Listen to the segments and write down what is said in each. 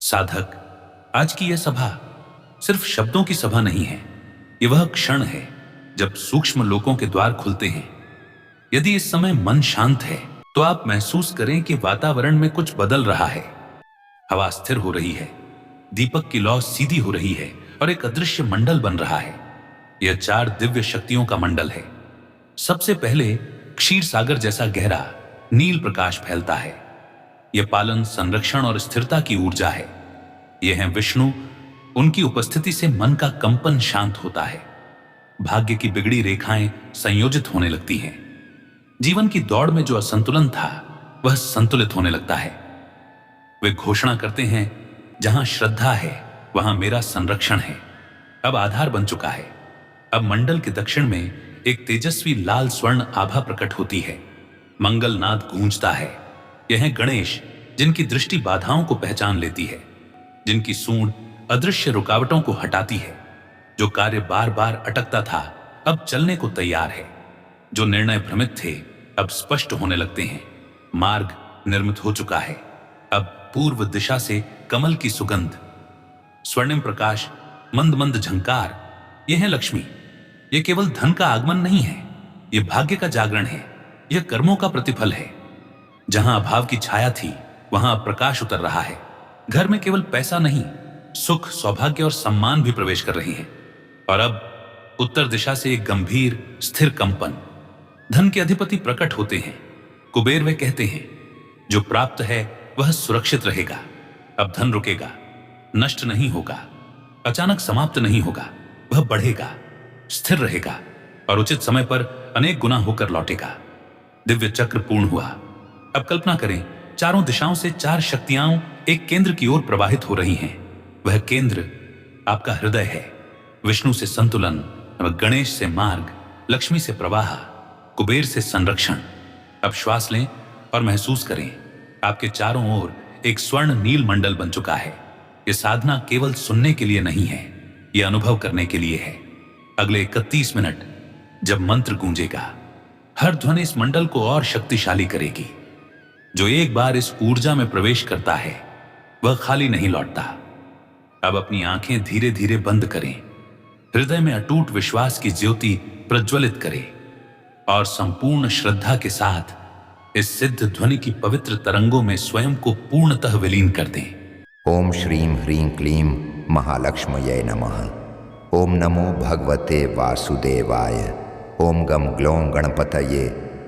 साधक, आज की यह सभा सिर्फ शब्दों की सभा नहीं है। ये वह क्षण है जब सूक्ष्म लोकों के द्वार खुलते हैं। यदि इस समय मन शांत है तो आप महसूस करें कि वातावरण में कुछ बदल रहा है। हवा स्थिर हो रही है, दीपक की लौ सीधी हो रही है और एक अदृश्य मंडल बन रहा है। यह 4 दिव्य शक्तियों का मंडल है। सबसे पहले क्षीर सागर जैसा गहरा नील प्रकाश फैलता है। यह पालन, संरक्षण और स्थिरता की ऊर्जा है। यह है विष्णु। उनकी उपस्थिति से मन का कंपन शांत होता है। भाग्य की बिगड़ी रेखाएं संयोजित होने लगती हैं। जीवन की दौड़ में जो असंतुलन था वह संतुलित होने लगता है। वे घोषणा करते हैं, जहां श्रद्धा है वहां मेरा संरक्षण है। अब आधार बन चुका है। अब मंडल के दक्षिण में एक तेजस्वी लाल स्वर्ण आभा प्रकट होती है। मंगलनाद गूंजता है। यह है गणेश, जिनकी दृष्टि बाधाओं को पहचान लेती है, जिनकी सूंड अदृश्य रुकावटों को हटाती है। जो कार्य बार बार अटकता था अब चलने को तैयार है। जो निर्णय भ्रमित थे अब स्पष्ट होने लगते हैं। मार्ग निर्मित हो चुका है। अब पूर्व दिशा से कमल की सुगंध, स्वर्णिम प्रकाश, मंद मंद झंकार, यह है लक्ष्मी। यह केवल धन का आगमन नहीं है, यह भाग्य का जागरण है। यह कर्मों का प्रतिफल है। जहां अभाव की छाया थी वहां प्रकाश उतर रहा है। घर में केवल पैसा नहीं, सुख, सौभाग्य और सम्मान भी प्रवेश कर रही हैं। और अब उत्तर दिशा से एक गंभीर स्थिर कंपन। धन के अधिपति प्रकट होते हैं। कुबेर वे कहते हैं, जो प्राप्त है वह सुरक्षित रहेगा। अब धन रुकेगा, नष्ट नहीं होगा, अचानक समाप्त नहीं होगा। वह बढ़ेगा, स्थिर रहेगा और उचित समय पर अनेक गुना होकर लौटेगा। दिव्य चक्र पूर्ण हुआ। अब कल्पना करें, चारों दिशाओं से 4 शक्तियां एक केंद्र की ओर प्रवाहित हो रही हैं। वह केंद्र आपका हृदय है। विष्णु से संतुलन, गणेश से मार्ग, लक्ष्मी से प्रवाह, कुबेर से संरक्षण। अब श्वास लें और महसूस करें, आपके चारों ओर एक स्वर्ण नील मंडल बन चुका है। यह साधना केवल सुनने के लिए नहीं है, यह अनुभव करने के लिए है। अगले 31 मिनट जब मंत्र गूंजेगा, हर ध्वनि इस मंडल को और शक्तिशाली करेगी। जो एक बार इस ऊर्जा में प्रवेश करता है वह खाली नहीं लौटता। अब अपनी आंखें धीरे धीरे बंद करें। हृदय में अटूट विश्वास की ज्योति प्रज्वलित करें और संपूर्ण श्रद्धा के साथ इस सिद्ध ध्वनि की पवित्र तरंगों में स्वयं को पूर्णतः विलीन कर दें। ओम श्रीं ह्रीं क्लीं महालक्ष्म्यै नमः। ओम नमो भगवते वासुदेवाय। ओम गम ग्लौं गणपतये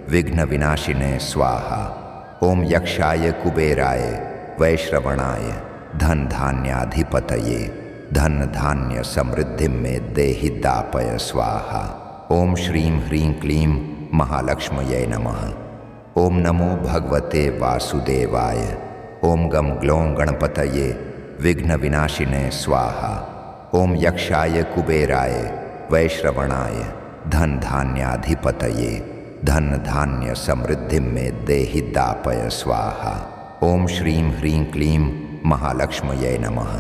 विघ्न विनाशिने स्वाहा। ओम यक्षाय कुबेराय वैश्रवणाय धन धान्याधिपतये धन धान्य समृद्धि में देहि दापय स्वाहा। ओम श्रीं ह्रीं क्लीं महालक्ष्म्यै नमः। ओम नमो भगवते वासुदेवाय। ओम गम ग्लौं गणपतये विघ्न विनाशिने स्वाहा। ओम यक्षाय कुबेराय वैश्रवणाय धन धान्याधिपतये धन धान्य समृद्धि में देहि दापय स्वाहा। ओम श्रीं ह्रीं क्लीं महालक्ष्म्यै नमः।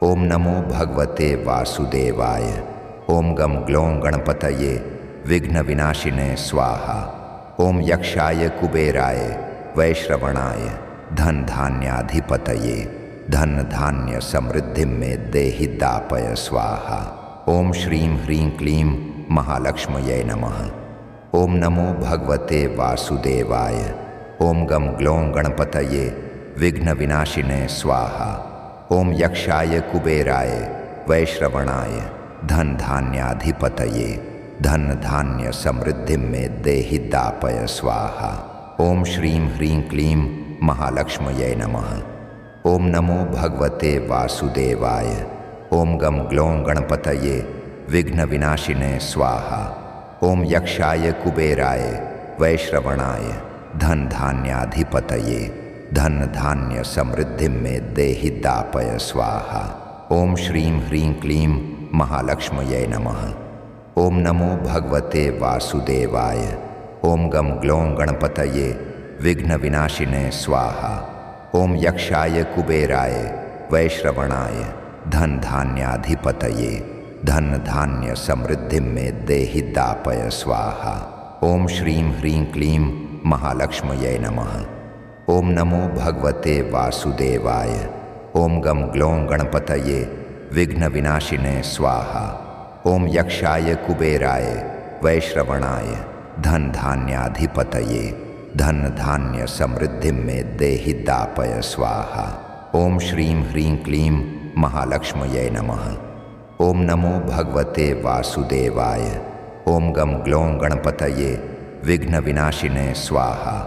ओम नमो भगवते वासुदेवाय। ओम गम ग्लौं गणपतये विघ्न विनाशिने स्वाहा। ओम यक्षाय कुबेराय वैश्रवणाय धन धान्याधिपतये धन धान्य समृद्धि में देहि दापय स्वाहा। ओम श्रीं ह्रीं क्लीं महालक्ष्म्यै नमः। ओम नमो भगवते वासुदेवाय। ओम गम ग्लौं गणपतये विघ्न विनाशिने स्वाहा। ओम यक्षाय कुबेराय वैश्रवणाय धन धान्याधिपतये धन धान्य समृद्धि में देहि दापय स्वाहा। ओम श्रीं ह्रीं क्लीं महालक्ष्म्यै नमः। ओम नमो भगवते वासुदेवाय। ओम गम ग्लौं गणपतये विघ्न विनाशिने स्वाहा। ओम यक्षाय कुबेराय वैश्रवणाय धन धान्याधिपतये धन धान्य समृद्धि में देहि दापय स्वाहा। ओम श्रीं ह्रीं क्लीं महालक्ष्म्यै नमः। ओम नमो भगवते वासुदेवाय। ओम गम ग्लौं गणपतये विघ्न विनाशिने स्वाहा। ओम यक्षाय कुबेराय वैश्रवणाय धन धान्याधिपतये धन धान्य समृद्धि में देहि दापय स्वाहा। ओम श्रीं ह्रीं क्लीं महालक्ष्म्यै नमः। ओम नमो भगवते वासुदेवाय। ओम गम ग्लों गणपतये विघ्न विनाशिने स्वाहा। ओम यक्षाय कुबेराय वैश्रवणाय धन धान्याधिपतये धन धान्य समृद्धि में देहि दापय स्वाहा। ओम श्रीं ह्रीं क्लीं महालक्ष्मये नमः। ओम नमो भगवते वासुदेवाय। ओम गम ग्लों गणपतये विघ्न विनाशिने स्वाहा।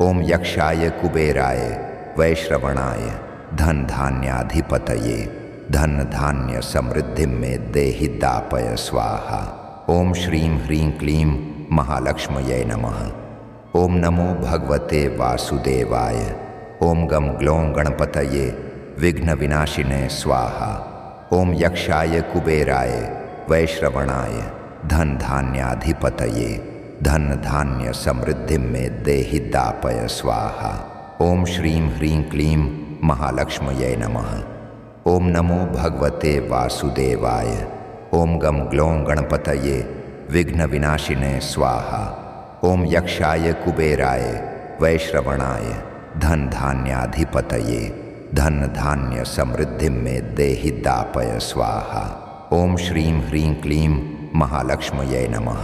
ओम यक्षाय कुबेराय वैश्रवणाय धन धान्याधिपतये धन धान्य समृद्धि में देहि दापय स्वाहा। ओम श्रीं ह्रीं क्लीं महालक्ष्मये नमः। ओम नमो भगवते वासुदेवाय। ओम गम ग्लों गणपतये विघ्न विनाशिने स्वाहा। ओम यक्षाय कुबेराय वैश्रवणाय धन धान्याधिपतये धन धान्य समृद्धि में देहि दापय स्वाहा। ओम श्रीं ह्रीं क्लीं महालक्ष्मये नमः। ओम नमो भगवते वासुदेवाय। ओम गम ग्लों गणपतये विघ्न विनाशिने स्वाहा। ओम यक्षाय कुबेराय वैश्रवणाय धन धान्याधिपतये धन धान्य समृद्धि में देहि दापय स्वाहा। ओम श्रीं ह्रीं क्लीं महालक्ष्मये नमः।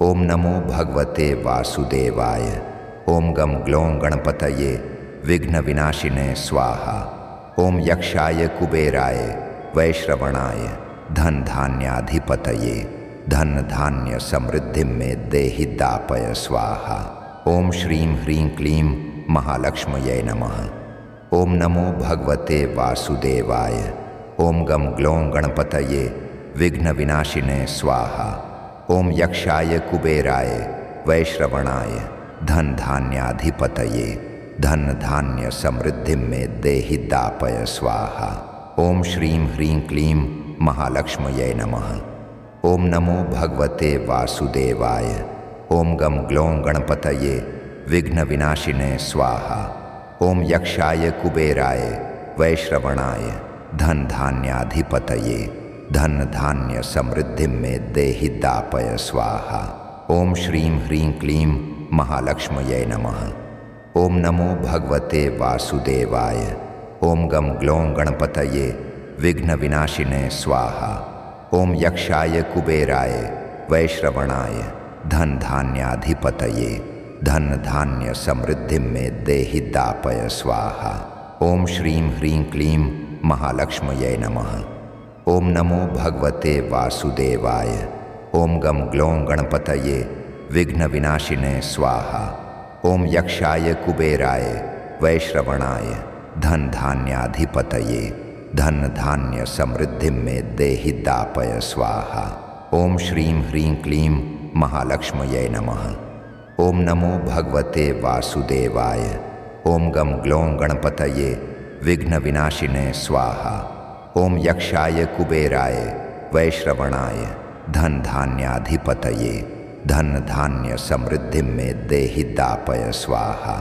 ओम नमो भगवते वासुदेवाय। ओम गम ग्लों गणपतये विघ्न विनाशिने स्वाहा। ओम यक्षाय कुबेराय वैश्रवणाय धन धान्याधिपतये धन धान्य समृद्धि में देहि दापय स्वाहा। ओम श्रीं ह्रीं क्लीं महालक्ष्मये नमः। ओम नमो भगवते वासुदेवाय। ओम गम ग्लों गणपतये विघ्न विनाशिने स्वाहा। ओम यक्षाय कुबेराय वैश्रवणाय धन धान्याधिपतये धन धान्य समृद्धि में देहि दापय स्वाहा। ओम श्रीं ह्रीं क्लीं महालक्ष्मये नमः। ओम नमो भगवते वासुदेवाय। ओम गम ग्लों गणपतये विघ्न विनाशिने स्वाहा। ओम यक्षाय कुबेराय वैश्रवणाय धन धान्याधिपतये धन धान्य समृद्धि में देहि दापय स्वाहा। ओम श्रीं ह्रीं क्लीं महालक्ष्मये नमः। ओम नमो भगवते वासुदेवाय। ओम गम ग्लों गणपतये विघ्न विनाशिने स्वाहा। ओम यक्षाय कुबेराय वैश्रवणाय धन धान्याधिपतये धन धान्य समृद्धि में देहि दापय स्वाहा। ओम श्रीं ह्रीं क्लीं महालक्ष्मये नमः। ओम नमो भगवते वासुदेवाय। ओम गम ग्लों गणपतये विघ्न विनाशिने स्वाहा। ओम यक्षाय कुबेराय वैश्रवणाय धन धान्याधिपतये धन धान्य समृद्धि में देहि दापय स्वाहा। ओम श्रीं ह्रीं क्लीं महालक्ष्मये नमः। ओम नमो भगवते वासुदेवाय। ओम गम ग्लों गणपतये विघ्न विनाशिने स्वाहा। ओम यक्षाय कुबेराय वैश्रवणाय धन धान्याधिपतये धन धान्य समृद्धि में देहि दापय स्वाहा।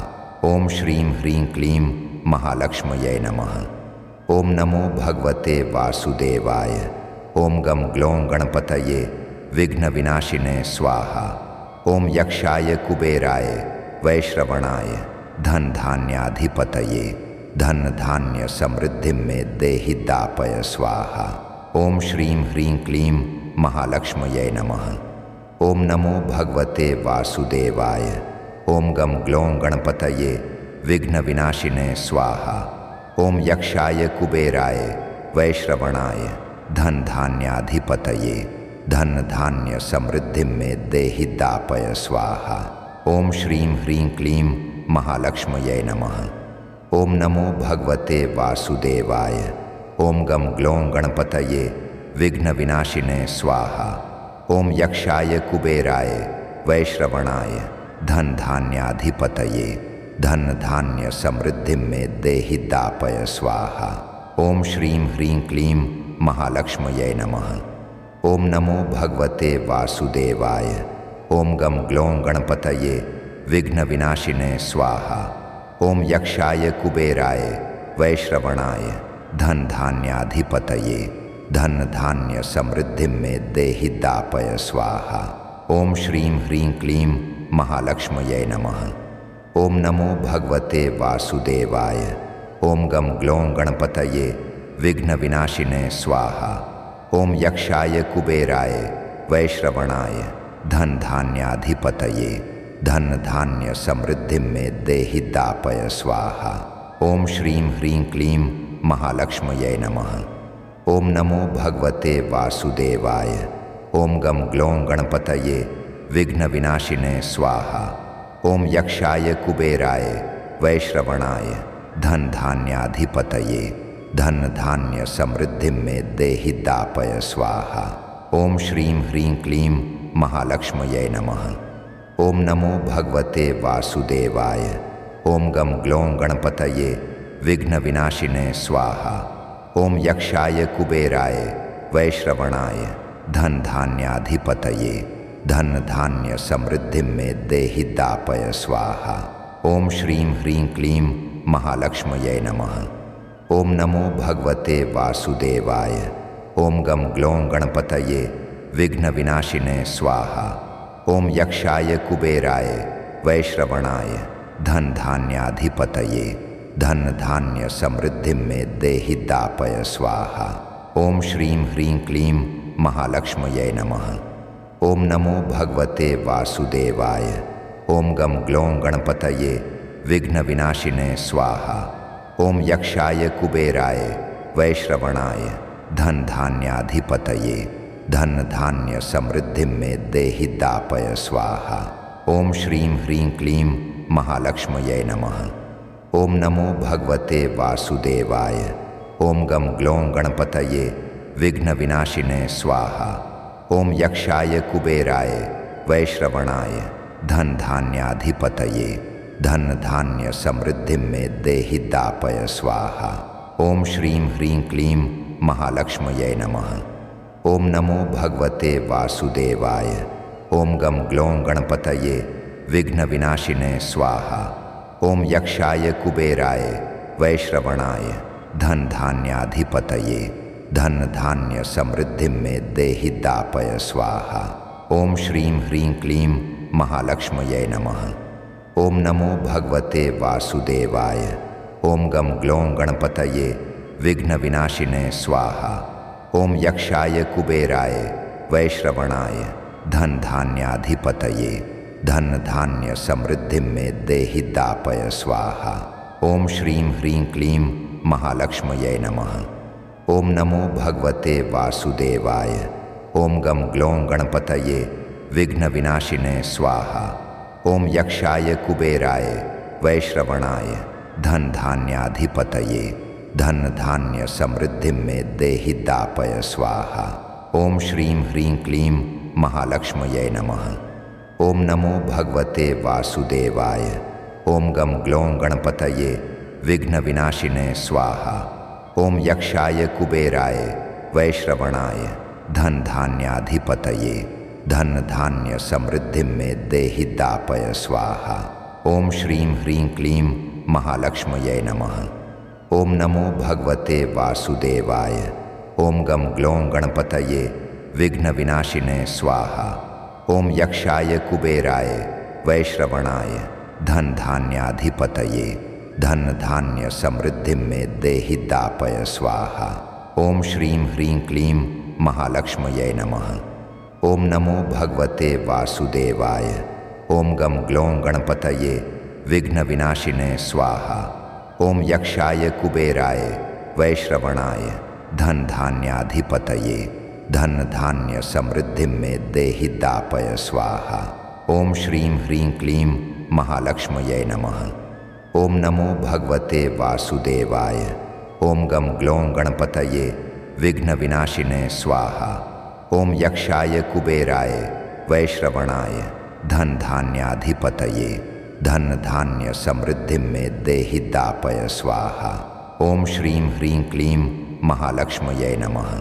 ओम श्रीं ह्रीं क्लीं महालक्ष्मये नमः। ओम नमो भगवते वासुदेवाय। ओम गम ग्लों गणपतये विघ्न विनाशिने स्वाहा। ओम यक्षाय कुबेराय वैश्रवणाय धन धान्याधिपतये धन धान्य समृद्धि में देहि दापय स्वाहा। ओम श्रीं ह्रीं क्लीं महालक्ष्मये नमः। ओम नमो भगवते वासुदेवाय। ओम गम ग्लों गणपतये विघ्न विनाशिने स्वाहा। ओम यक्षाय कुबेराय वैश्रवणाय धन धान्याधिपतये धन धान्य समृद्धि में देहि दापय स्वाहा। ओम श्रीं ह्रीं क्लीं महालक्ष्मये नमः। ओम नमो भगवते वासुदेवाय। ओम गम ग्लों गणपतये विघ्न विनाशिने स्वाहा। ओम यक्षाय कुबेराय वैश्रवणाय धन धान्याधिपतये धन धान्य समृद्धि में देहि दापय स्वाहा। ओम श्रीं ह्रीं क्लीं महालक्ष्मये नमः। ओम नमो भगवते वासुदेवाय। ओम गम ग्लों गणपतये विघ्न विनाशिने स्वाहा। ओम यक्षाय कुबेराय वैश्रवणाय धन धान्याधिपतये धन धान्य समृद्धि में देहि दापय स्वाहा। ओम श्रीं ह्रीं क्लीं महालक्ष्मये नमः। ओम नमो भगवते वासुदेवाय। ओम गम ग्लों गणपतये विघ्न विनाशिने स्वाहा। ओम यक्षाय कुबेराय वैश्रवणाय धन धान्याधिपतये धन धान्य समृद्धि में देहि दापय स्वाहा। ओम श्रीं ह्रीं क्लीं महालक्ष्मये नमः। ओम नमो भगवते वासुदेवाय। ओम गम ग्लों गणपतये विघ्न विनाशिने स्वाहा। ओम यक्षाय कुबेराय वैश्रवणाय धन धान्याधिपतये धन धान्य समृद्धि में देहि दापय स्वाहा। ओम श्रीं ह्रीं क्लीं महालक्ष्मये नमः। ओम नमो भगवते वासुदेवाय। ओम गम ग्लों गणपतये विघ्न विनाशिने स्वाहा। ओम यक्षाय कुबेराय वैश्रवणाय धन धान्याधिपतये धन धान्य समृद्धि में देहि दापय स्वाहा। ओम श्रीं ह्रीं क्लीं महालक्ष्मये नमः। ओम नमो भगवते वासुदेवाय। ओम गम ग्लों गणपतये विघ्न विनाशिने स्वाहा। ओम यक्षाय कुबेराय वैश्रवणाय धन धान्याधिपतये धन धान्य समृद्धि में देहि दापय स्वाहा। ओम श्रीं ह्रीं क्लीं महालक्ष्मये नमः। ओम नमो भगवते वासुदेवाय। ओम गम ग्लों गणपतये विघ्न विनाशिने स्वाहा। ओम यक्षाय कुबेराय वैश्रवणाय धन धान्याधिपतये धन धान्य समृद्धि में देहि दापय स्वाहा। ओम श्रीं ह्रीं क्लीं महालक्ष्मये नमः। ओम नमो भगवते वासुदेवाय। ओम गम ग्लों गणपतये विघ्न विनाशिने स्वाहा। ओम यक्षाय कुबेराय वैश्रवणाय धन धान्याधिपतये धन धान्य समृद्धि में देहि दापय स्वाहा। ओम श्रीं ह्रीं क्लीं महालक्ष्मये नमः। ओम नमो भगवते वासुदेवाय। ओम गम ग्लों गणपतये विघ्न विनाशिने स्वाहा। ओम यक्षाय कुबेराय वैश्रवणाय धन धान्याधिपतये धन धान्य समृद्धि में देहि दापय स्वाहा। ओम श्रीं ह्रीं क्लीं महालक्ष्मये नमः। ओम नमो भगवते वासुदेवाय। ओम गम ग्लों गणपतये विघ्न विनाशिने स्वाहा। ओम यक्षाय कुबेराय वैश्रवणाय धन धान्याधिपतये धन धान्य समृद्धि में देहि दापय स्वाहा। ओम श्रीं ह्रीं क्लीं महालक्ष्मये नमः। ओम नमो भगवते वासुदेवाय। ओम गम ग्लों गणपतये विघ्न विनाशिने स्वाहा। ओम यक्षाय कुबेराय वैश्रवणाय धन धान्याधिपतये धन धान्य समृद्धि में देहि दापय स्वाहा। ओम श्रीं ह्रीं क्लीं महालक्ष्मये नमः। ओम नमो भगवते वासुदेवाय। ओम गम ग्लों गणपतये विघ्न विनाशिने स्वाहा। ओम यक्षाय कुबेराय वैश्रवणाय धन धान्याधिपतये धन धान्य समृद्धि में देहि दापय स्वाहा। ओम श्रीं ह्रीं क्लीं महालक्ष्मये नमः। ओम नमो भगवते वासुदेवाय। ओम गम ग्लों गणपतये विघ्न विनाशिने स्वाहा। ओम यक्षाय कुबेराय वैश्रवणाय धन धान्याधिपतये धन धान्य समृद्धि में देहि दापय स्वाहा। ओम श्रीं ह्रीं क्लीं महालक्ष्मये नमः। ओम नमो भगवते वासुदेवाय। ओम गम ग्लों गणपतये विघ्न विनाशिने स्वाहा। ओम यक्षाय कुबेराय वैश्रवणाय धन धान्याधिपतये धन धान्य समृद्धि में देहि दापय स्वाहा। ओम श्रीं ह्रीं क्लीं महालक्ष्मये नमः। ओम नमो भगवते वासुदेवाय। ओम गम ग्लों गणपतये विघ्न विनाशिने स्वाहा। ओम यक्षाय कुबेराय वैश्रवणाय धन धान्याधिपतये धन धान्य समृद्धि में देहि दापय स्वाहा। ओम श्रीं ह्रीं क्लीं महालक्ष्मये नमः।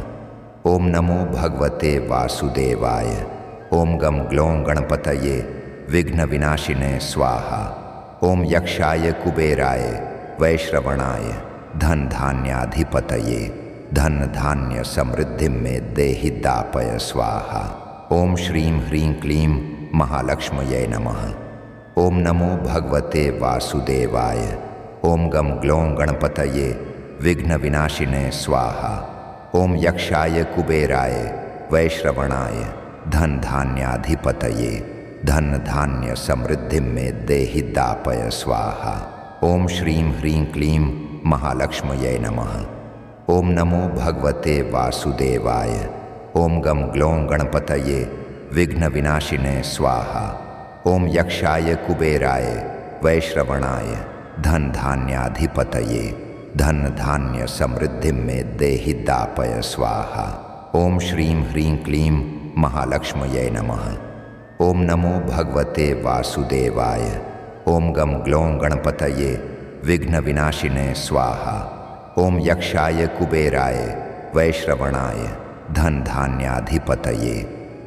ओम नमो भगवते वासुदेवाय। ओम गम ग्लों गणपतये विघ्न विनाशिने स्वाहा। ओम यक्षाय कुबेराय वैश्रवणाय धन धान्याधिपतये धन धान्य समृद्धि में देहि दापय स्वाहा। ओम श्रीं ह्रीं क्लीं महालक्ष्मये नमः। ओम नमो भगवते वासुदेवाय। ओम गम ग्लों गणपतये विघ्न विनाशिने स्वाहा। ओम यक्षाय कुबेराय वैश्रवणाय धन धान्याधिपतये धन धान्य समृद्धि में देहि दापय स्वाहा। ओम श्रीं ह्रीं क्लीं महालक्ष्मये नमः। ओम नमो भगवते वासुदेवाय। ओम गम ग्लों गणपतये विघ्न विनाशिने स्वाहा। ओम यक्षाय कुबेराय वैश्रवणाय धन धान्याधिपतये धन धान्य समृद्धि में देहि दापय स्वाहा। ओम श्रीं ह्रीं क्लीं महालक्ष्मये नमः। ओम नमो भगवते वासुदेवाय। ओम गम ग्लों गणपतये विघ्न विनाशिने स्वाहा। ओम यक्षाय कुबेराय वैश्रवणाय धन धान्याधिपतये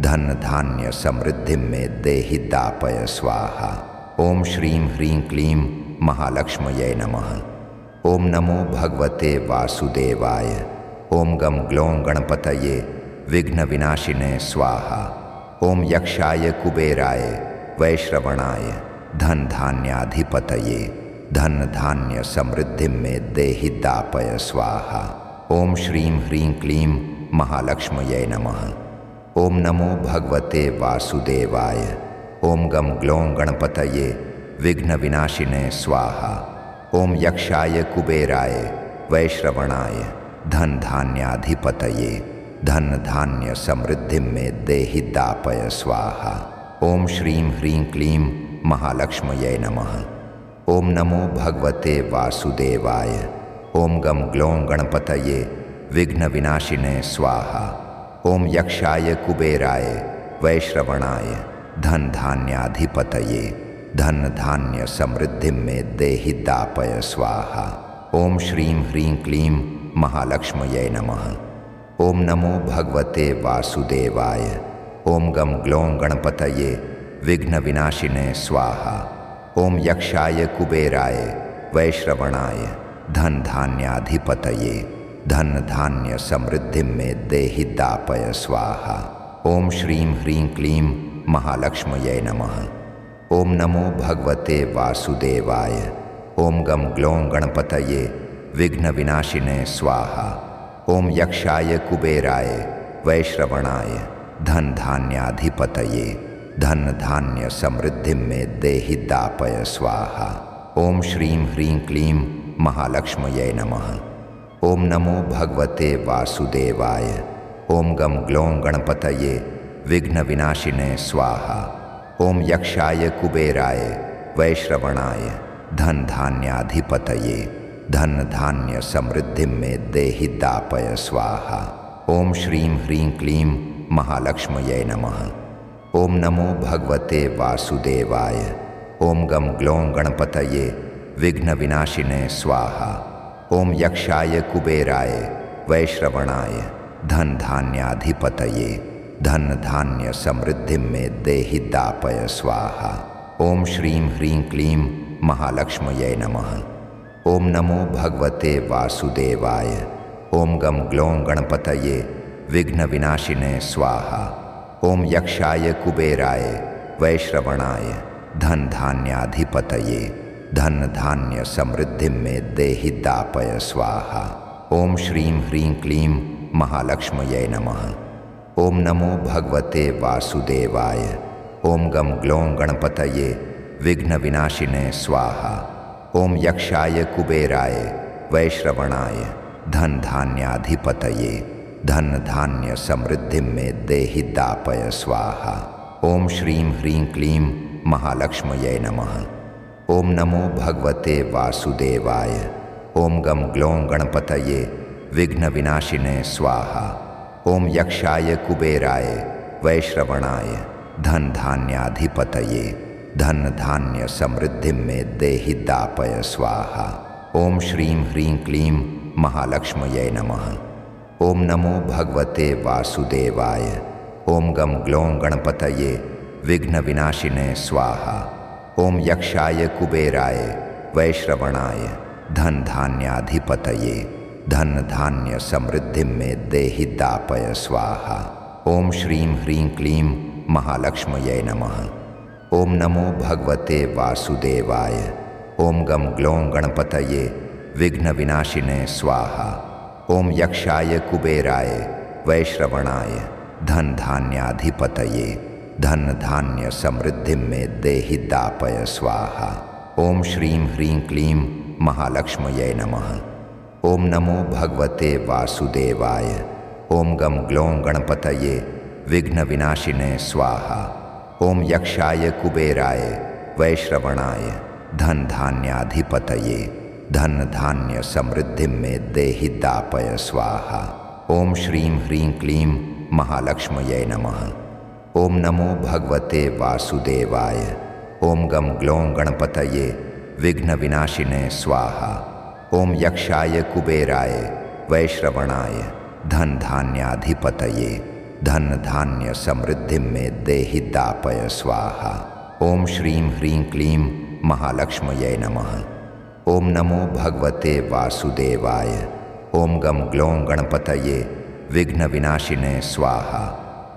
धन धान्य समृद्धि में देहि दापय स्वाहा। ओम श्रीं ह्रीं क्लीं महालक्ष्मये नमः। ओम नमो भगवते वासुदेवाय। ओम गम ग्लों गणपतये विघ्न विनाशिने स्वाहा। ओम यक्षाय कुबेराय वैश्रवणाय धन धान्याधिपतये धन धान्य समृद्धि में देहि दापय स्वाहा। ओम श्रीं ह्रीं क्लीं महालक्ष्मये नमः। ओम नमो भगवते वासुदेवाय। ओम गम ग्लों गणपतये विघ्न विनाशिने स्वाहा। ओम यक्षाय कुबेराय वैश्रवणाय धन धान्याधिपतये धन धान्य समृद्धि में देहि दापय स्वाहा। ओम श्रीं ह्रीं क्लीं महालक्ष्मये नमः। ओम नमो भगवते वासुदेवाय। ओम गम ग्लों गणपतये विघ्न विनाशिने स्वाहा। ओम यक्षाय कुबेराय वैश्रवणाय धन धान्याधिपतये धन धान्य समृद्धि में देहि दापय स्वाहा। ओम श्रीं ह्रीं क्लीं महालक्ष्मये नमः। ओम नमो भगवते वासुदेवाय। ओम गम ग्लों गणपतये विघ्न विनाशिने स्वाहा। ओम यक्षाय कुबेराय वैश्रवणाय धन धान्याधिपतये धन धान्य समृद्धि में देहि दापय स्वाहा। ओम श्रीं ह्रीं क्लीं महालक्ष्मये नमः। ओम नमो भगवते वासुदेवाय। ओम गम ग्लों गणपतये विघ्न विनाशिने स्वाहा। ओम यक्षाय कुबेराय वैश्रवणाय धन धान्याधिपतये धन धान्य समृद्धि में देहि दापय स्वाहा। ओम श्रीं ह्रीं क्लीं महालक्ष्मये नमः। ओम नमो भगवते वासुदेवाय। ओम गम ग्लों गणपतये विघ्न विनाशिने स्वाहा। ओम यक्षाय कुबेराय वैश्रवणाय धन धान्याधिपतये धन धान्य समृद्धि में देहि दापय स्वाहा। ओम श्रीं ह्रीं क्लीं महालक्ष्मये नमः। ओम नमो भगवते वासुदेवाय। ओम गम ग्लों गणपतये विघ्न विनाशिने स्वाहा। ओम यक्षाय कुबेराय वैश्रवणाय धन धान्याधिपतये धन धान्य समृद्धि में देहि दापय स्वाहा। ओम श्रीं ह्रीं क्लीं महालक्ष्मये नमः। ओम नमो भगवते वासुदेवाय। ओम गम ग्लों गणपतये विघ्न विनाशिने स्वाहा। ओम यक्षाय कुबेराय वैश्रवणाय धन धान्याधिपतये धन धान्य समृद्धि में देहि दापय स्वाहा। ओम श्रीं ह्रीं क्लीं महालक्ष्मये नमः। ओम नमो भगवते वासुदेवाय। ओम गम ग्लों गणपतये विघ्न विनाशिने स्वाहा। ओम यक्षाय कुबेराय वैश्रवणाय धन धान्याधिपतये धन धान्य समृद्धि में देहि दापय स्वाहा। ओम श्रीं ह्रीं क्लीं महालक्ष्मये नमः। ओम नमो भगवते वासुदेवाय। ओम गम ग्लों गणपतये विघ्न विनाशिने स्वाहा। ओम यक्षाय कुबेराय वैश्रवणाय धन धान्याधिपतये धन धान्य समृद्धि में देहि दापय स्वाहा। ओम श्रीं ह्रीं क्लीं महालक्ष्मये नमः। ओम नमो भगवते वासुदेवाय। ओम गम ग्लों गणपतये विघ्न विनाशिने स्वाहा। ओम यक्षाय कुबेराय वैश्रवणाय धन धान्याधिपतये धन धान्य समृद्धि में देहि दापय स्वाहा। ओम श्रीं ह्रीं क्लीं महालक्ष्मये नमः। ओम नमो भगवते वासुदेवाय। ओम गम ग्लों गणपतये विघ्न विनाशिने स्वाहा। ओम यक्षाय कुबेराय वैश्रवणाय धन धान्याधिपतये धन धान्य समृद्धि में देहि दापय स्वाहा। ओम श्रीं ह्रीं क्लीं महालक्ष्मये नमः। ओम नमो भगवते वासुदेवाय। ओम गम ग्लों गणपतये विघ्न विनाशिने स्वाहा। ओम यक्षाय कुबेराय वैश्रवणाय धन धान्याधिपतये धन धान्य समृद्धि में देहि दापय स्वाहा। ओम श्रीं ह्रीं क्लीं महालक्ष्मये नमः। ओम नमो भगवते वासुदेवाय। ओम गम ग्लों गणपतये विघ्न विनाशिने स्वाहा। ओम यक्षाय कुबेराय वैश्रवणाय धन धान्याधिपतये धन धान्य समृद्धि में देहि दापय स्वाहा। ओम श्रीं ह्रीं क्लीं महालक्ष्मये नमः। ओम नमो भगवते वासुदेवाय। ओम गम ग्लों गणपतये विघ्न विनाशिने स्वाहा।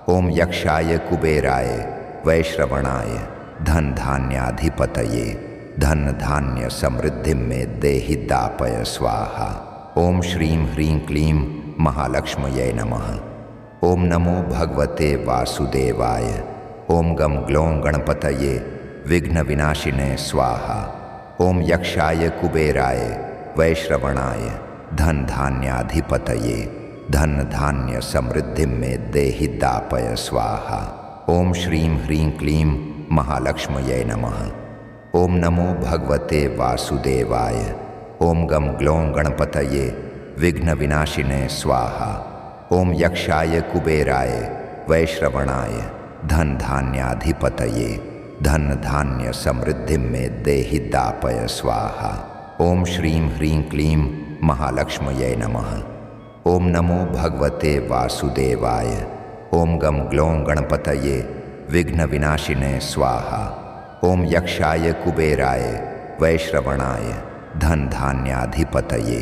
ओम यक्षाय कुबेराय वैश्रवणाय धन धान्याधिपतये धन धान्य समृद्धि में देहि दापय स्वाहा। ओम श्रीं ह्रीं क्लीं महालक्ष्मये नमः। ओम नमो भगवते वासुदेवाय। ओम गम ग्लों गणपतये विघ्न विनाशिने स्वाहा। ओम यक्षाय कुबेराय वैश्रवणाय धन धान्याधिपतये धन धान्य समृद्धि में देहि दापय स्वाहा। ओम श्रीं ह्रीं क्लीं महालक्ष्मये नमः। ओम नमो भगवते वासुदेवाय। ओम गम ग्लों गणपतये विघ्न विनाशिने स्वाहा। ओम यक्षाय कुबेराय वैश्रवणाय धन धान्याधिपतये धन धान्य समृद्धि में देहि दापय स्वाहा। ओम श्रीं ह्रीं क्लीं महालक्ष्मये नमः। ओम नमो भगवते वासुदेवाय। ओम गम ग्लों गणपतये विघ्न विनाशिने स्वाहा। ओम यक्षाय कुबेराय वैश्रवणाय धन धान्याधिपतये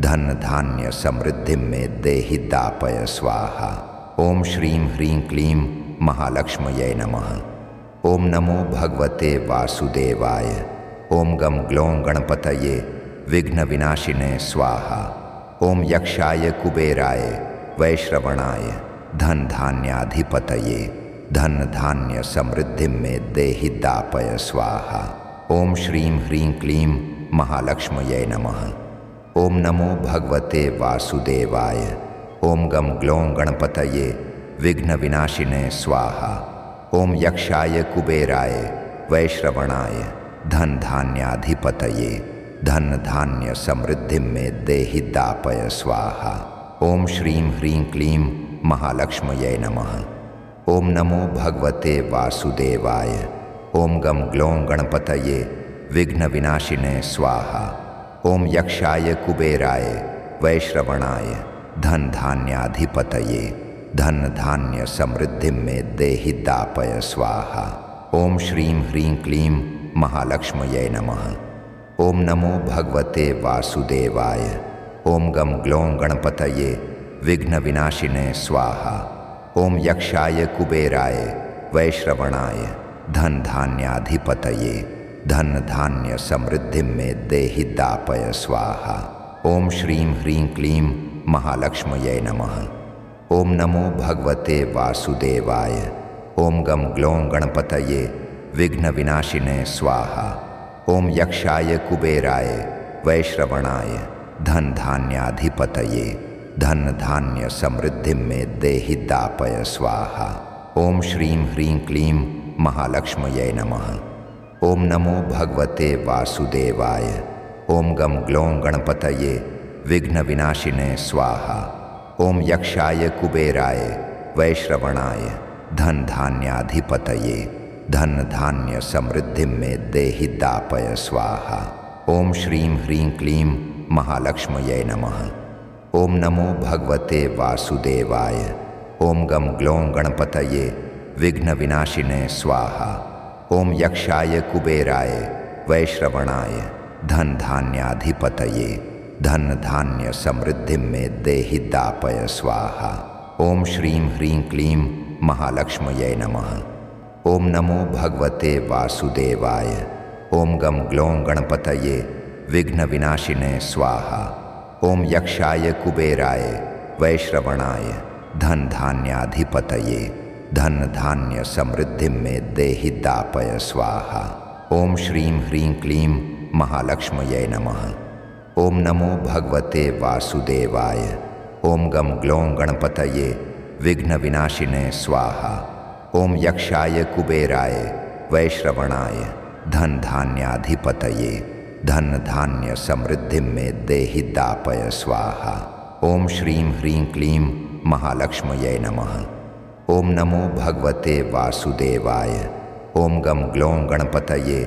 धन धान्य समृद्धि में देहि दापय स्वाहा। ओम श्रीं ह्रीं क्लीं महालक्ष्मये नमः। ओम नमो भगवते वासुदेवाय। ओम गम ग्लों गणपतये विघ्न विनाशिने स्वाहा। ओम यक्षाय कुबेराय वैश्रवणाय धन धान्याधिपतये धन धान्य समृद्धि में देहि दापय स्वाहा। ओम श्रीं ह्रीं क्लीं महालक्ष्मये नमः। ओम नमो भगवते वासुदेवाय। ओम गम ग्लों गणपतये विघ्न विनाशिने स्वाहा। ओम यक्षाय कुबेराय वैश्रवणाय धन धान्याधिपतये धन धान्य समृद्धि में देहि दापय स्वाहा। ओम श्रीं ह्रीं क्लीं महालक्ष्मये नमः। ओम नमो भगवते वासुदेवाय। ओम गम ग्लों गणपतये विघ्न विनाशिने स्वाहा। ओम यक्षाय कुबेराय वैश्रवणाय धन धान्याधिपतये धन धान्य समृद्धि में देहि दापय स्वाहा। ओम श्रीं ह्रीं क्लीं महालक्ष्मये नमः। ओम नमो भगवते वासुदेवाय। ओम गम ग्लों गणपतये विघ्न विनाशिने स्वाहा। ओम यक्षाय कुबेराय वैश्रवणाय धन धान्याधिपतये धन धान्य समृद्धि में देहि दापय स्वाहा। ओम श्रीं ह्रीं क्लीं महालक्ष्मये नमः। ओम नमो भगवते वासुदेवाय। ओम गम ग्लों गणपतये विघ्न विनाशिने स्वाहा। ओम यक्षाय कुबेराय वैश्रवणाय धन धान्याधिपतये धन धान्य समृद्धि में देहि दापय स्वाहा। ओम श्रीं ह्रीं क्लीं महालक्ष्मये नमः। ओम नमो भगवते वासुदेवाय। ओम गम ग्लों गणपतये विघ्न विनाशिने स्वाहा। ओम यक्षाय कुबेराय वैश्रवणाय धन धान्याधिपतये धन धान्य समृद्धि में देहि दापय स्वाहा। ओम श्रीं ह्रीं क्लीं महालक्ष्मये नमः। ओम नमो भगवते वासुदेवाय। ओम गम ग्लों गणपतये विघ्न विनाशिने स्वाहा। ओम यक्षाय कुबेराय वैश्रवणाय धन धान्याधिपतये धन धान्य समृद्धि में देहि दापय स्वाहा। ओम श्रीं ह्रीं क्लीं महालक्ष्मये नमः। ओम नमो भगवते वासुदेवाय। ओम गम ग्लों गणपतये विघ्न विनाशिने स्वाहा। ओम यक्षाय कुबेराय वैश्रवणाय धन धान्याधिपतये धन धान्य समृद्धि में देहि दापय स्वाहा। ओम श्रीं ह्रीं क्लीं महालक्ष्मये नमः। ओम नमो भगवते वासुदेवाय। ओम गम ग्लों गणपतये विघ्न विनाशिने स्वाहा। ओम यक्षाय कुबेराय वैश्रवणाय धन धान्याधिपतये धन धान्य समृद्धि में देहि दापय स्वाहा। ओम श्रीं ह्रीं क्लीं महालक्ष्मये नमः। ओम नमो भगवते वासुदेवाय। ओम गम ग्लों गणपतये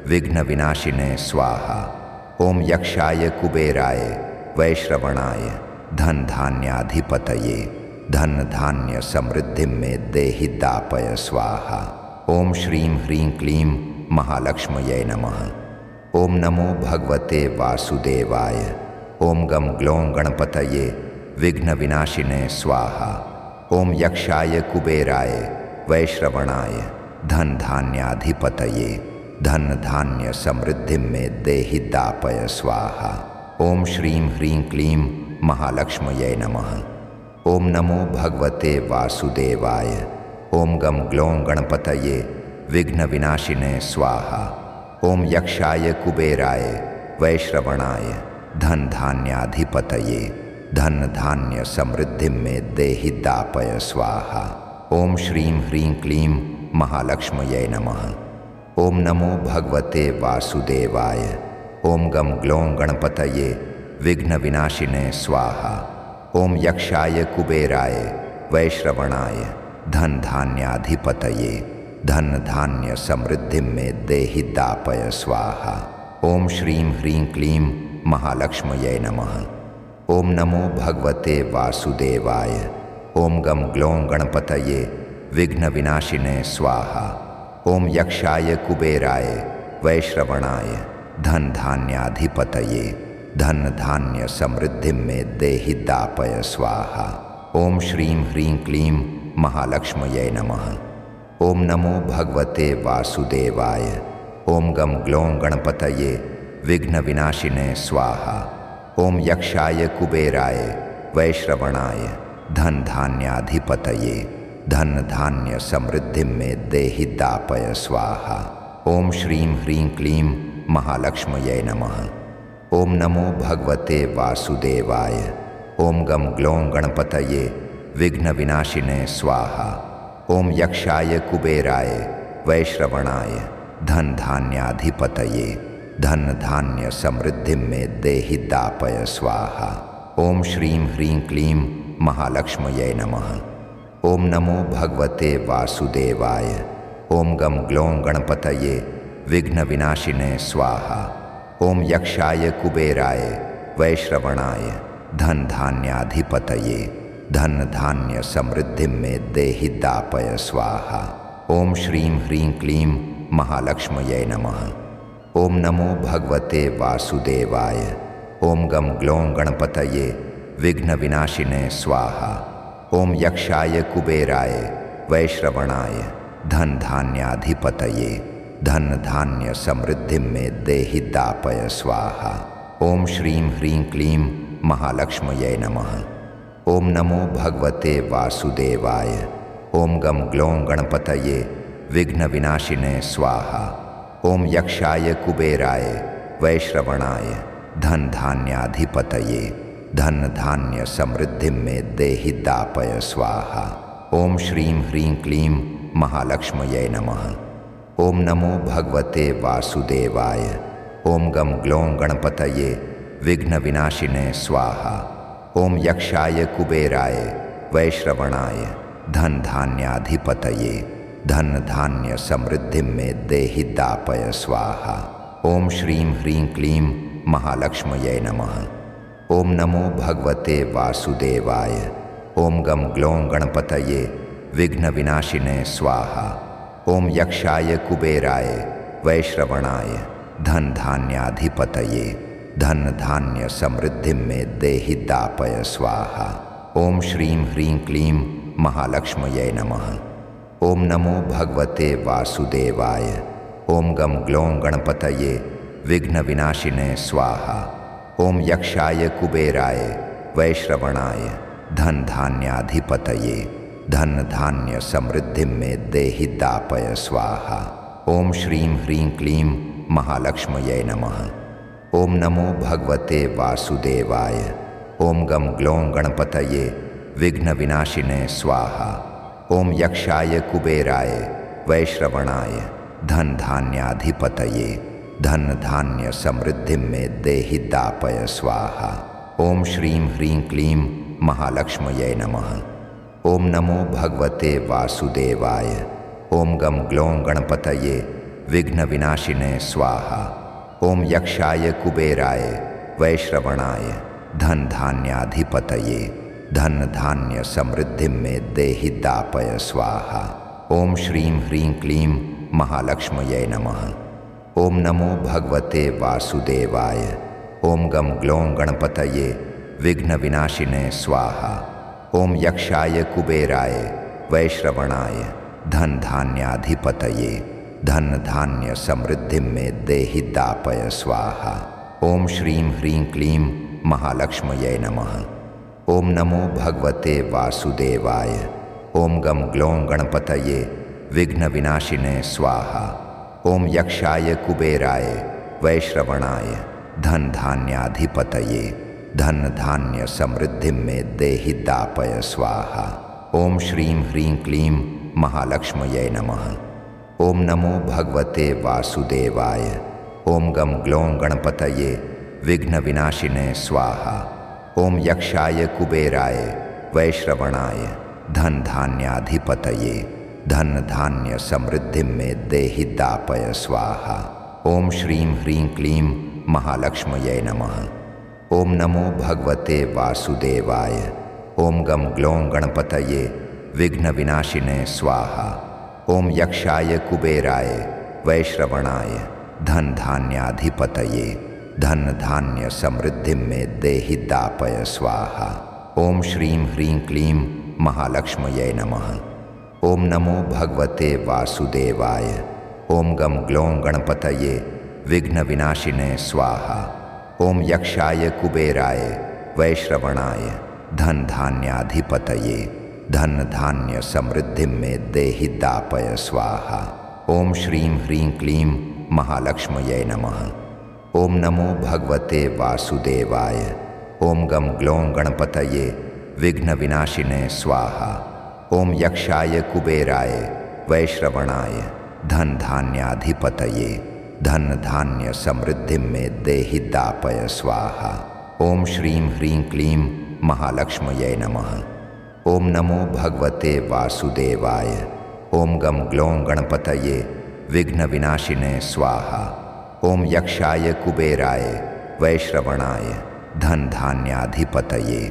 विघ्न विनाशिने स्वाहा। ओम यक्षाय कुबेराय वैश्रवणाय धन धान्याधिपतये धन धान्य समृद्धि में देहि दापय स्वाहा। ओम श्रीं ह्रीं क्लीं महालक्ष्मये नमः। ओम नमो भगवते वासुदेवाय। ओम गम ग्लों गणपतये विघ्न विनाशिने स्वाहा। ओम यक्षाय कुबेराय वैश्रवणाय धन धान्याधिपतये धन धान्य समृद्धि में देहि दापय स्वाहा। ओम श्रीं ह्रीं क्लीं महालक्ष्मये नमः। ओम नमो भगवते वासुदेवाय। ओम गम ग्लों गणपतये विघ्न विनाशिने स्वाहा। ओम यक्षाय कुबेराय वैश्रवणाय धन धान्याधिपतये धन धान्य समृद्धि में देहि दापय स्वाहा। ओम श्रीं ह्रीं क्लीं महालक्ष्मये नमः। ओम नमो भगवते वासुदेवाय। ओम गम ग्लों गणपतये विघ्न विनाशिने स्वाहा। ओम यक्षाय कुबेराय वैश्रवणाय धन धान्याधिपतये धन धान्य समृद्धि में देहि दापय स्वाहा। ओम श्रीं ह्रीं क्लीं महालक्ष्मये नमः। ओम नमो भगवते वासुदेवाय। ओम गम ग्लों गणपतये विघ्न विनाशिने स्वाहा। ओम यक्षाय कुबेराय वैश्रवणाय धन धान्याधिपतये धन धान्य समृद्धि में देहि दापय स्वाहा। ओम श्रीं ह्रीं क्लीं महालक्ष्मये नमः। ओम नमो भगवते वासुदेवाय। ओम गम ग्लों गणपतये विघ्न विनाशिने स्वाहा। ओम यक्षाय कुबेराय वैश्रवणाय धन धान्याधिपतये धन धान्य समृद्धि में देहि दापय स्वाहा। ओम श्रीं ह्रीं क्लीं महालक्ष्मये नमः। ओम नमो भगवते वासुदेवाय। ओम गम ग्लों गणपतये विघ्न विनाशिने स्वाहा। ओम यक्षाय कुबेराय वैश्रवणाय धन धान्याधिपतये धन धान्य समृद्धि में देहि दापय स्वाहा। ओम श्रीं ह्रीं क्लीं महालक्ष्मये नमः। ओम नमो भगवते वासुदेवाय। ओम गम ग्लों गणपतये विघ्न विनाशिने स्वाहा। ओम यक्षाय कुबेराय वैश्रवणाय धन धान्याधिपतये धन धान्य समृद्धि में देहि दापय स्वाहा। ओम श्रीं ह्रीं क्लीं महालक्ष्मये नमः। ओम नमो भगवते वासुदेवाय। ओम गम ग्लों गणपतये विघ्न विनाशिने स्वाहा। ओम यक्षाय कुबेराय वैश्रवणाय धन धान्याधिपतये धन धान्य समृद्धि में देहि दापय स्वाहा। ओम श्रीं ह्रीं क्लीं महालक्ष्मये नमः। ओम नमो भगवते वासुदेवाय। ओम गम ग्लों गणपतये विघ्न विनाशिने स्वाहा। ओम यक्षाय कुबेराय वैश्रवणाय धन धान्याधिपतये धन धान्य समृद्धि में देहि दापय स्वाहा। ओम श्रीं ह्रीं क्लीं महालक्ष्मये नमः। ओम नमो भगवते वासुदेवाय। ओम गम ग्लों गणपतये विघ्न विनाशिने स्वाहा। ओम यक्षाय कुबेराय वैश्रवणाय धन धान्याधिपतये धन धान्य समृद्धि में देहि दापय स्वाहा। ओम श्रीं ह्रीं क्लीं महालक्ष्मये नमः। ओम नमो भगवते वासुदेवाय। ओम गम ग्लों गणपतये विघ्न विनाशिने स्वाहा। ओम यक्षाय कुबेराय वैश्रवणाय धन धान्याधिपतये धन धान्य समृद्धि में देहि दापय स्वाहा। ओम श्रीं ह्रीं क्लीं महालक्ष्मये नमः। ओम नमो भगवते वासुदेवाय। ओम गम ग्लों गणपतये विघ्न विनाशिने स्वाहा। ओम यक्षाय कुबेराय वैश्रवणाय धन धान्याधिपतये धन धान्य समृद्धि में देहि दापय स्वाहा। ओम श्रीं ह्रीं क्लीं महालक्ष्मये नमः। ओम नमो भगवते वासुदेवाय। ओम गम ग्लों गणपतये विघ्न विनाशिने स्वाहा। ओम यक्षाय कुबेराय वैश्रवणाय धन धान्याधिपतये धन धान्य समृद्धि में देहि दापय स्वाहा। ओम श्रीं ह्रीं क्लीं महालक्ष्मये नमः। ओम नमो भगवते वासुदेवाय। ओम गम ग्लों गणपतये विघ्न विनाशिने स्वाहा। ओम यक्षाय कुबेराय वैश्रवणाय धन धान्याधिपतये धन धान्य समृद्धि में देहि दापय स्वाहा। ओम श्रीं ह्रीं क्लीं महालक्ष्मये नमः। ओम नमो भगवते वासुदेवाय। ओम गम ग्लों गणपतये विघ्न विनाशिने स्वाहा। ओम यक्षाय कुबेराय वैश्रवणाय धन धान्याधिपतये धन धान्य समृद्धि में देहि दापय स्वाहा। ओम श्रीं ह्रीं क्लीं महालक्ष्मये नमः। ओम नमो भगवते वासुदेवाय। ओम गम ग्लों गणपतये विघ्न विनाशिने स्वाहा। ओम यक्षाय कुबेराय वैश्रवणाय धन धान्याधिपतये धन धान्य समृद्धि में देहि दापय स्वाहा। ओम श्रीं ह्रीं क्लीं महालक्ष्मये नमः। ओम नमो भगवते वासुदेवाय। ओम गम ग्लों गणपतये विघ्न विनाशिने स्वाहा। ओम यक्षाय कुबेराय वैश्रवणाय धन धान्याधिपतये धन धान्य समृद्धि में देहि दापय स्वाहा। ओम श्रीं ह्रीं क्लीं महालक्ष्मये नमः। ओम नमो भगवते वासुदेवाय। ओम गम ग्लों गणपतये विघ्न विनाशिने स्वाहा। ओम यक्षाय कुबेराय वैश्रवणाय धन धान्याधिपतये धन धान्य समृद्धि में देहि दापय स्वाहा। ओम श्रीं ह्रीं क्लीं महालक्ष्मये नमः। ओम नमो भगवते वासुदेवाय। ओम गम ग्लों गणपतये विघ्न विनाशिने स्वाहा। ओम यक्षाय कुबेराय वैश्रवणाय धन धान्याधिपतये धन धान्य समृद्धि में देहि दापय स्वाहा। ओम श्रीं ह्रीं क्लीं महालक्ष्मये नमः। ओम नमो भगवते वासुदेवाय। ओम गम ग्लों गणपतये विघ्न विनाशिने स्वाहा। ओम यक्षाय कुबेराय वैश्रवणाय धन धान्याधिपतये धन धान्य समृद्धि में देहि दापय स्वाहा। ओम श्रीं ह्रीं क्लीं महालक्ष्मये नमः। ओम नमो भगवते वासुदेवाय। ओम गम ग्लों गणपतये विघ्न विनाशिने स्वाहा। ओम यक्षाय कुबेराय वैश्रवणाय धन धान्याधिपतये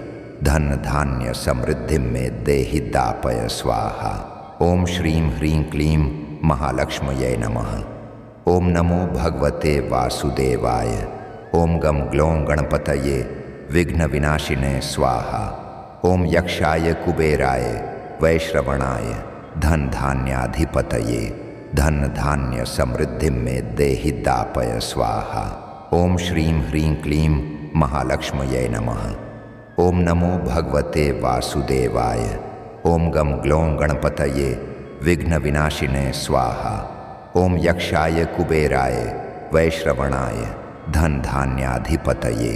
धन धान्य समृद्धि में देहि दापय स्वाहा। ओम श्रीं ह्रीं क्लीं महालक्ष्मये नमः। ओम नमो भगवते वासुदेवाय। ओम गम ग्लों गणपतये विघ्न विनाशिने स्वाहा। ओम यक्षाय कुबेराय वैश्रवणाय धन धान्याधिपतये धन धान्य समृद्धि में देहि दापय स्वाहा। ओम श्रीं ह्रीं क्लीं महालक्ष्मये नमः। ओम नमो भगवते वासुदेवाय। ओम गम ग्लों गणपतये विघ्न विनाशिने स्वाहा। ओम यक्षाय कुबेराय वैश्रवणाय धन धान्याधिपतये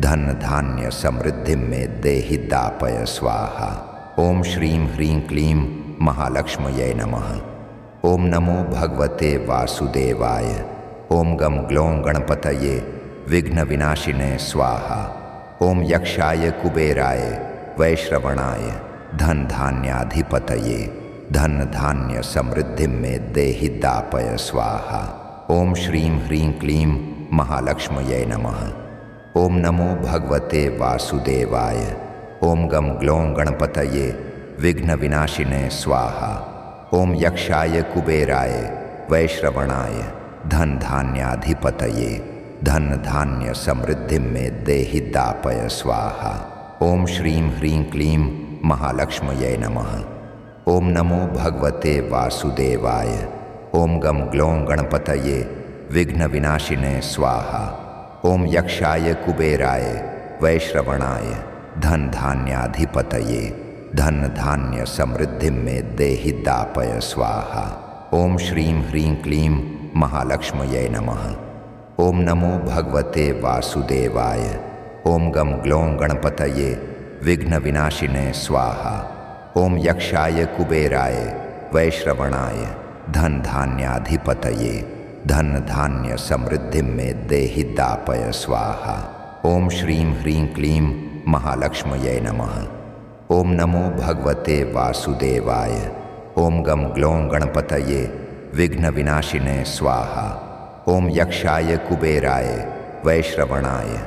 धन धान्य समृद्धि में देहि दापय स्वाहा। ओम श्रीं ह्रीं क्लीं महालक्ष्मये नमः। ओम नमो भगवते वासुदेवाय। ओम गम ग्लों गणपतये विघ्न विनाशिने स्वाहा। ओम यक्षाय कुबेराय वैश्रवणाय धन धान्याधिपतये धन धान्य समृद्धि में देहि दापय स्वाहा। ओम श्रीं ह्रीं क्लीं महालक्ष्मये नमः। ओम नमो भगवते वासुदेवाय। ओम गम ग्लों गणपतये विघ्न विनाशिने स्वाहा। ओम यक्षाय कुबेराय वैश्रवणाय धन धान्याधिपतये धन धान्य समृद्धि में देहि दापय स्वाहा। ओम श्रीं ह्रीं क्लीं महालक्ष्मये नमः। ओम नमो भगवते वासुदेवाय। ओम गम ग्लों गणपतये विघ्न विनाशिने स्वाहा। ओम यक्षाय कुबेराय वैश्रवणाय धन धान्याधिपतये धन धान्य समृद्धि में देहि दापय स्वाहा। ओम श्रीं ह्रीं क्लीं महालक्ष्मये नमः। ओम नमो भगवते वासुदेवाय। ओम गम ग्लों गणपतये विघ्न विनाशिने स्वाहा। ओम यक्षाय कुबेराय वैश्रवणाय धन धान्याधिपतये धन धान्य समृद्धि में देहि दापय स्वाहा। ओम श्रीं ह्रीं क्लीं महालक्ष्मये नमः। ओम नमो भगवते वासुदेवाय। ओम गम ग्लों गणपतये विघ्न विनाशिने स्वाहा। ओम यक्षाय कुबेराय वैश्रवणाय